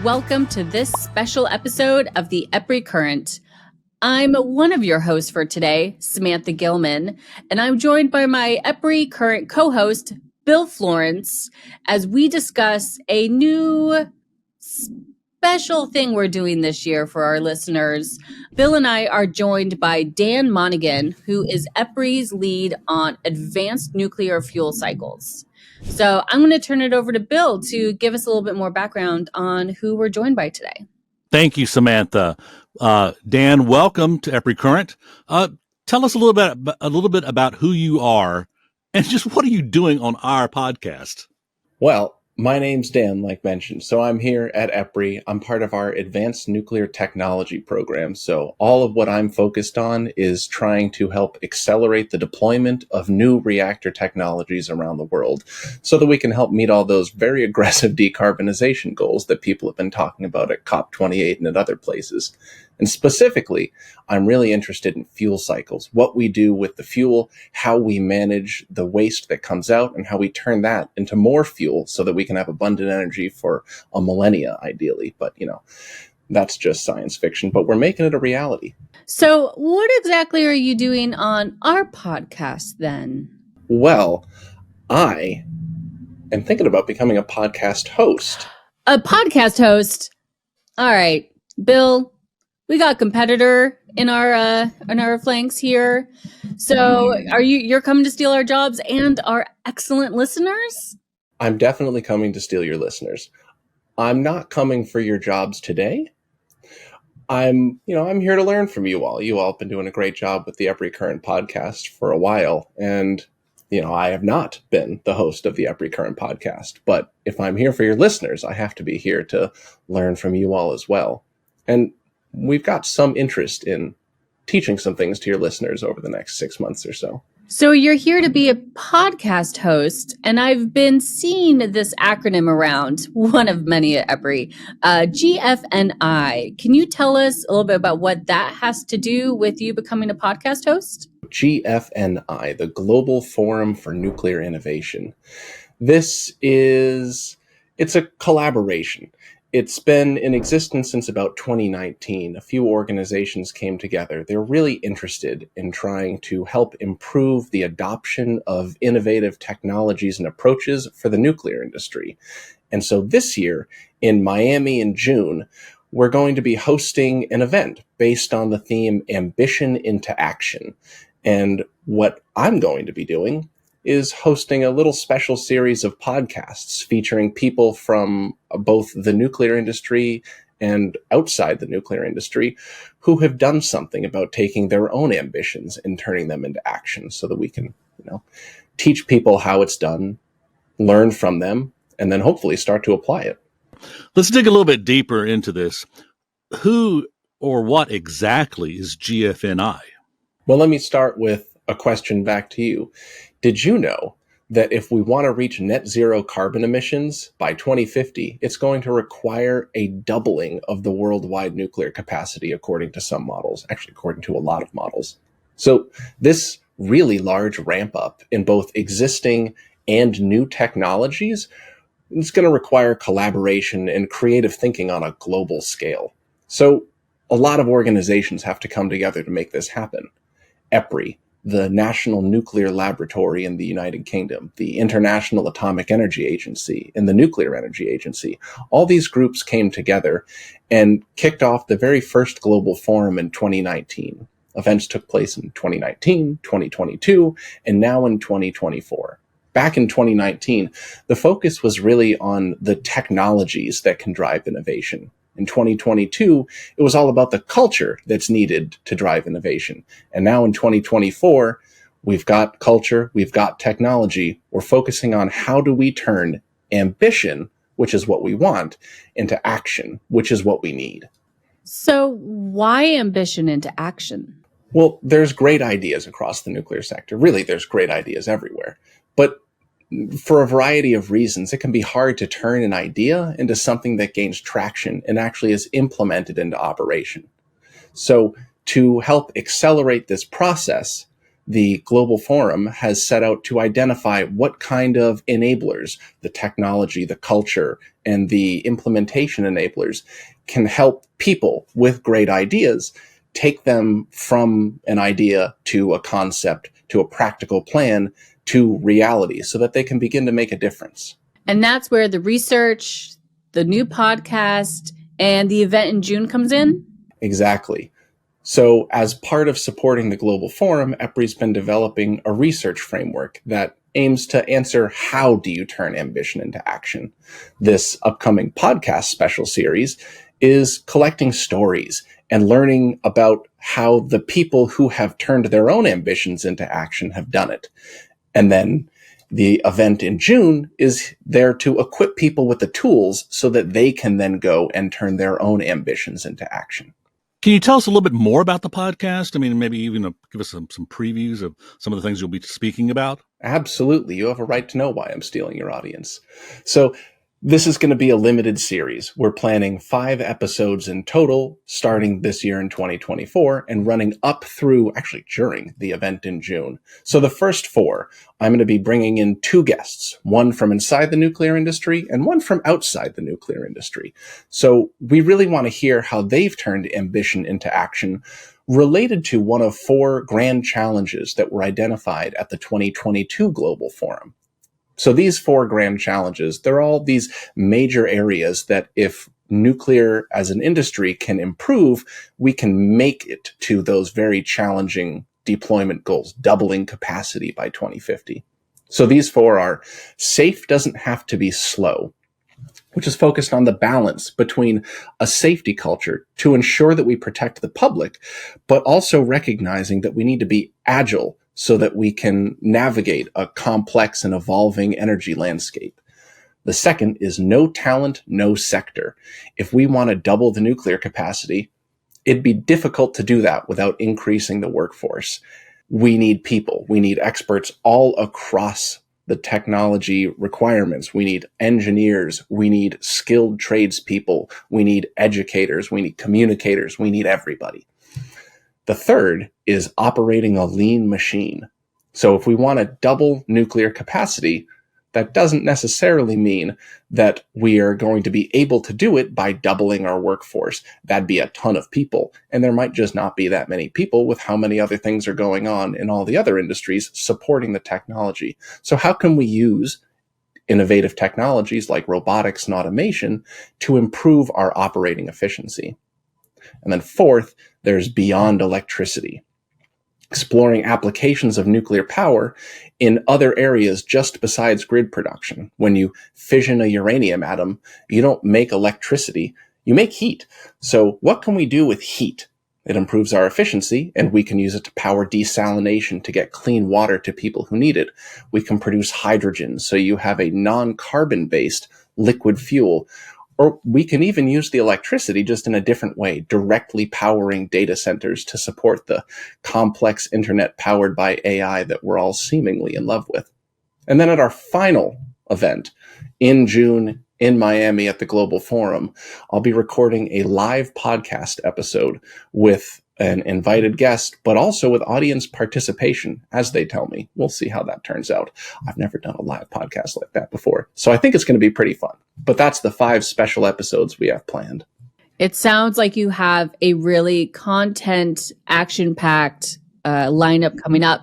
welcome to this special episode of the EPRI Current. I'm one of your hosts for today, Samantha Gilman, and I'm joined by my EPRI Current co-host, Bill Florence, as we discuss a new special thing we're doing this year for our listeners. Bill and I are joined by Dan Monaghan, who is EPRI's lead on advanced nuclear fuel cycles. So I'm going to turn it over to Bill to give us a little bit more background on who we're joined by today. Thank you, Samantha. Dan, welcome to EPRI Current. Tell us a little bit about who you are and just what are you doing on our podcast? Well, my name's Dan, like mentioned. So I'm here at EPRI. I'm part of our Advanced Nuclear Technology program. So all of what I'm focused on is trying to help accelerate the deployment of new reactor technologies around the world so that we can help meet all those very aggressive decarbonization goals that people have been talking about at COP28 and at other places. And specifically, I'm really interested in fuel cycles, what we do with the fuel, how we manage the waste that comes out, and how we turn that into more fuel so that we can have abundant energy for a millennia, ideally. But, that's just science fiction, but we're making it a reality. So what exactly are you doing on our podcast then? Well, I am thinking about becoming a podcast host. A podcast host? All right, Bill. We got a competitor in our flanks here. So you're coming to steal our jobs and our excellent listeners? I'm definitely coming to steal your listeners. I'm not coming for your jobs today. I'm here to learn from you all. You all have been doing a great job with the EPRI Current podcast for a while. And, I have not been the host of the EPRI Current podcast. But if I'm here for your listeners, I have to be here to learn from you all as well. And we've got some interest in teaching some things to your listeners over the next 6 months or so. So you're here to be a podcast host, and I've been seeing this acronym around, one of many at EPRI, GFNI. Can you tell us a little bit about what that has to do with you becoming a podcast host? GFNI, the Global Forum for Nuclear Innovation. It's a collaboration. It's been in existence since about 2019. A few organizations came together. They're really interested in trying to help improve the adoption of innovative technologies and approaches for the nuclear industry. And so this year in Miami in June, we're going to be hosting an event based on the theme Ambition into Action. And what I'm going to be doing is hosting a little special series of podcasts featuring people from both the nuclear industry and outside the nuclear industry who have done something about taking their own ambitions and turning them into action so that we can, teach people how it's done, learn from them, and then hopefully start to apply it. Let's dig a little bit deeper into this. Who or what exactly is GFNI? Well, let me start with a question back to you. Did you know that if we want to reach net zero carbon emissions by 2050, it's going to require a doubling of the worldwide nuclear capacity, according to some models, actually according to a lot of models. So this really large ramp up in both existing and new technologies is going to require collaboration and creative thinking on a global scale. So a lot of organizations have to come together to make this happen. EPRI, the National Nuclear Laboratory in the United Kingdom, the International Atomic Energy Agency, and the Nuclear Energy Agency. All these groups came together and kicked off the very first global forum in 2019. Events took place in 2019, 2022, and now in 2024. Back in 2019, the focus was really on the technologies that can drive innovation. In 2022, it was all about the culture that's needed to drive innovation. And now in 2024, we've got culture, we've got technology. We're focusing on how do we turn ambition, which is what we want, into action, which is what we need. So why ambition into action? Well, there's great ideas across the nuclear sector. Really, there's great ideas everywhere. But for a variety of reasons, it can be hard to turn an idea into something that gains traction and actually is implemented into operation. So to help accelerate this process, the Global Forum has set out to identify what kind of enablers, the technology, the culture, and the implementation enablers can help people with great ideas take them from an idea to a concept, to a practical plan, to reality, so that they can begin to make a difference. And that's where the research, the new podcast, and the event in June comes in? Exactly. So as part of supporting the Global Forum, EPRI's been developing a research framework that aims to answer, how do you turn ambition into action? This upcoming podcast special series is collecting stories and learning about how the people who have turned their own ambitions into action have done it. And then the event in June is there to equip people with the tools so that they can then go and turn their own ambitions into action. Can you tell us a little bit more about the podcast? I mean, maybe even give us some previews of some of the things you'll be speaking about. Absolutely. You have a right to know why I'm stealing your audience. So this is going to be a limited series. We're planning 5 episodes in total, starting this year in 2024 and running up through, actually during the event in June. So the first 4, I'm going to be bringing in 2 guests, one from inside the nuclear industry and one from outside the nuclear industry. So we really want to hear how they've turned ambition into action related to one of 4 grand challenges that were identified at the 2022 Global Forum. So these 4 grand challenges, they're all these major areas that if nuclear as an industry can improve, we can make it to those very challenging deployment goals, doubling capacity by 2050. So these 4 are: safe doesn't have to be slow, which is focused on the balance between a safety culture to ensure that we protect the public, but also recognizing that we need to be agile so that we can navigate a complex and evolving energy landscape. The second is no talent, no sector. If we want to double the nuclear capacity, it'd be difficult to do that without increasing the workforce. We need people. We need experts all across the technology requirements. We need engineers. We need skilled tradespeople. We need educators. We need communicators. We need everybody. The third is operating a lean machine. So if we want to double nuclear capacity, that doesn't necessarily mean that we are going to be able to do it by doubling our workforce. That'd be a ton of people, and there might just not be that many people with how many other things are going on in all the other industries supporting the technology. So how can we use innovative technologies like robotics and automation to improve our operating efficiency? And then fourth, there's beyond electricity, exploring applications of nuclear power in other areas just besides grid production. When you fission a uranium atom, you don't make electricity, you make heat. So what can we do with heat? It improves our efficiency, and we can use it to power desalination to get clean water to people who need it. We can produce hydrogen, so you have a non-carbon-based liquid fuel. Or we can even use the electricity just in a different way, directly powering data centers to support the complex internet powered by AI that we're all seemingly in love with. And then at our final event in June in Miami at the Global Forum, I'll be recording a live podcast episode with an invited guest, but also with audience participation, as they tell me. We'll see how that turns out. I've never done a live podcast like that before, so I think it's going to be pretty fun. But that's the 5 special episodes we have planned. It sounds like you have a really content, action-packed lineup coming up.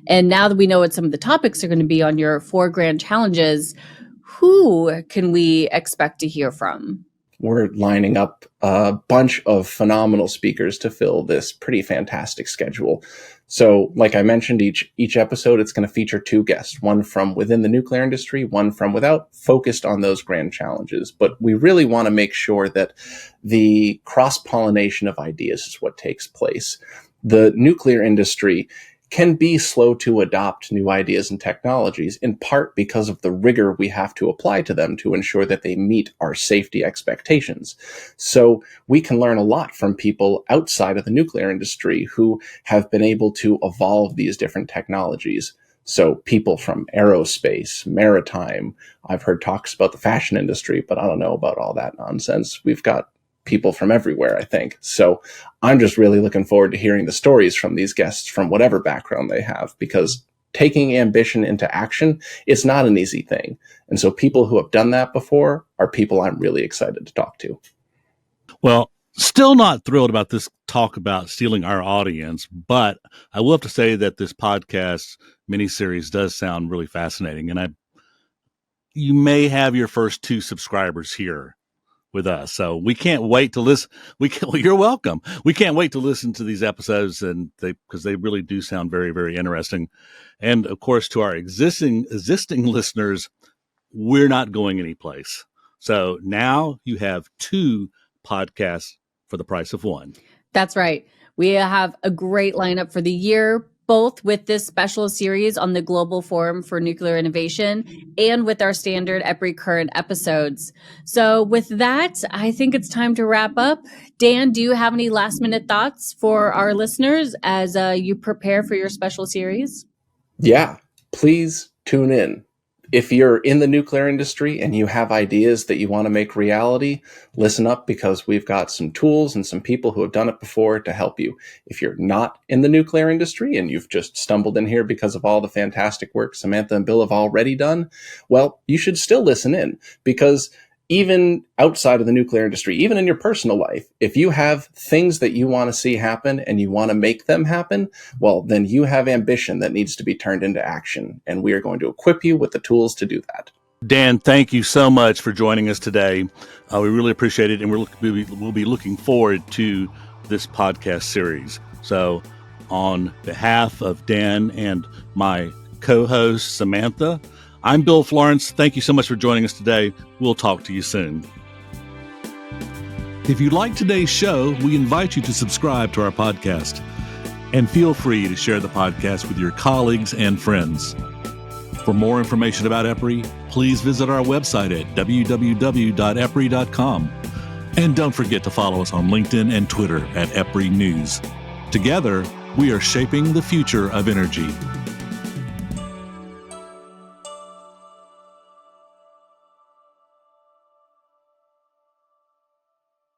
And now that we know what some of the topics are going to be on your 4 grand challenges, who can we expect to hear from? We're lining up a bunch of phenomenal speakers to fill this pretty fantastic schedule. So like I mentioned, each episode, it's going to feature 2 guests, one from within the nuclear industry, one from without, focused on those grand challenges. But we really want to make sure that the cross-pollination of ideas is what takes place. The nuclear industry can be slow to adopt new ideas and technologies, in part because of the rigor we have to apply to them to ensure that they meet our safety expectations. So we can learn a lot from people outside of the nuclear industry who have been able to evolve these different technologies. So people from aerospace, maritime, I've heard talks about the fashion industry, but I don't know about all that nonsense. We've got people from everywhere, I think. So I'm just really looking forward to hearing the stories from these guests from whatever background they have, because taking ambition into action, it's not an easy thing. And so people who have done that before are people I'm really excited to talk to. Well, still not thrilled about this talk about stealing our audience, but I will have to say that this podcast miniseries does sound really fascinating. And you may have your first 2 subscribers here with us. So we can't wait to listen. Well, you're welcome. We can't wait to listen to these episodes, and because they really do sound very, very interesting. And of course, to our existing listeners, we're not going anyplace. So now you have 2 podcasts for the price of 1. That's right. We have a great lineup for the year, both with this special series on the Global Forum for Nuclear Innovation and with our standard EPRI Current episodes. So with that, I think it's time to wrap up. Dan, do you have any last minute thoughts for our listeners as you prepare for your special series? Yeah, please tune in. If you're in the nuclear industry and you have ideas that you want to make reality, listen up, because we've got some tools and some people who have done it before to help you. If you're not in the nuclear industry and you've just stumbled in here because of all the fantastic work Samantha and Bill have already done, well, you should still listen in, because even outside of the nuclear industry, even in your personal life, if you have things that you want to see happen and you want to make them happen, well, then you have ambition that needs to be turned into action. And we are going to equip you with the tools to do that. Dan, thank you so much for joining us today. We really appreciate it. And we'll be looking forward to this podcast series. So on behalf of Dan and my co-host, Samantha, I'm Bill Florence. Thank you so much for joining us today. We'll talk to you soon. If you like today's show, we invite you to subscribe to our podcast. And feel free to share the podcast with your colleagues and friends. For more information about EPRI, please visit our website at www.epri.com. And don't forget to follow us on LinkedIn and Twitter at EPRI News. Together, we are shaping the future of energy.